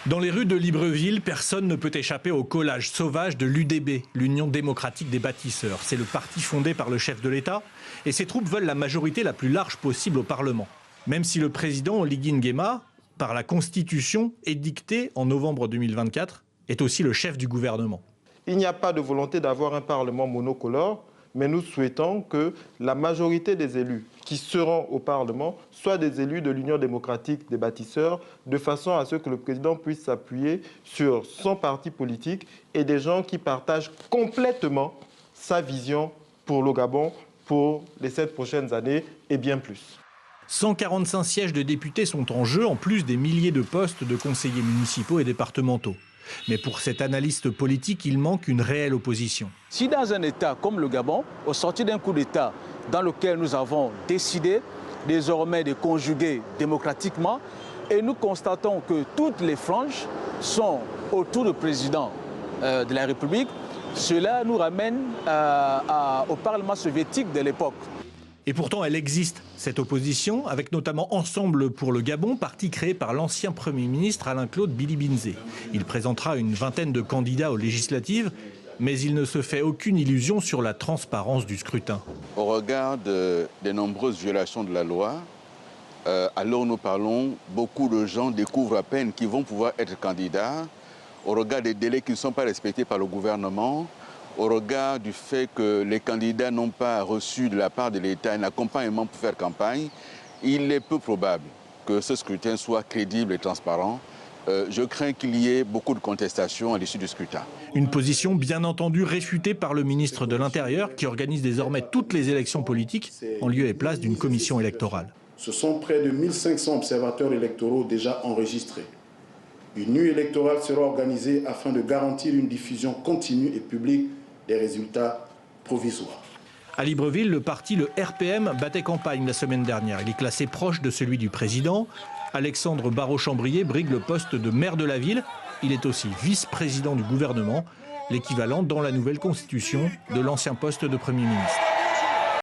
Dans les rues de Libreville, personne ne peut échapper au collage sauvage de l'UDB, l'Union démocratique des bâtisseurs. C'est le parti fondé par le chef de l'État et ses troupes veulent la majorité la plus large possible au Parlement. Même si le président Oligui Nguema, par la Constitution édictée en novembre 2024, est aussi le chef du gouvernement. Il n'y a pas de volonté d'avoir un Parlement monocolore, mais nous souhaitons que la majorité des élus qui seront au Parlement soient des élus de l'Union démocratique des bâtisseurs, de façon à ce que le président puisse s'appuyer sur son parti politique et des gens qui partagent complètement sa vision pour le Gabon, pour les 7 prochaines années et bien plus. 145 sièges de députés sont en jeu, en plus des milliers de postes de conseillers municipaux et départementaux. Mais pour cet analyste politique, il manque une réelle opposition. Si dans un État comme le Gabon, au sortir d'un coup d'État dans lequel nous avons décidé désormais de conjuguer démocratiquement, et nous constatons que toutes les franges sont autour du président de la République, cela nous ramène au Parlement soviétique de l'époque. Et pourtant, elle existe, cette opposition, avec notamment Ensemble pour le Gabon, parti créé par l'ancien Premier ministre Alain-Claude Bilibinzé. Il présentera une vingtaine de candidats aux législatives, mais il ne se fait aucune illusion sur la transparence du scrutin. Au regard des nombreuses violations de la loi, alors nous parlons, beaucoup de gens découvrent à peine qu'ils vont pouvoir être candidats, au regard des délais qui ne sont pas respectés par le gouvernement, au regard du fait que les candidats n'ont pas reçu de la part de l'État un accompagnement pour faire campagne, il est peu probable que ce scrutin soit crédible et transparent. Je crains qu'il y ait beaucoup de contestations à l'issue du scrutin. Une position bien entendu réfutée par le ministre de l'Intérieur qui organise désormais toutes les élections politiques en lieu et place d'une commission électorale. Ce sont près de 1500 observateurs électoraux déjà enregistrés. Une nuit électorale sera organisée afin de garantir une diffusion continue et publique des résultats provisoires. À Libreville, le parti, le RPM, battait campagne la semaine dernière. Il est classé proche de celui du président. Alexandre Barraud-Chambrier brigue le poste de maire de la ville. Il est aussi vice-président du gouvernement, l'équivalent dans la nouvelle constitution de l'ancien poste de Premier ministre.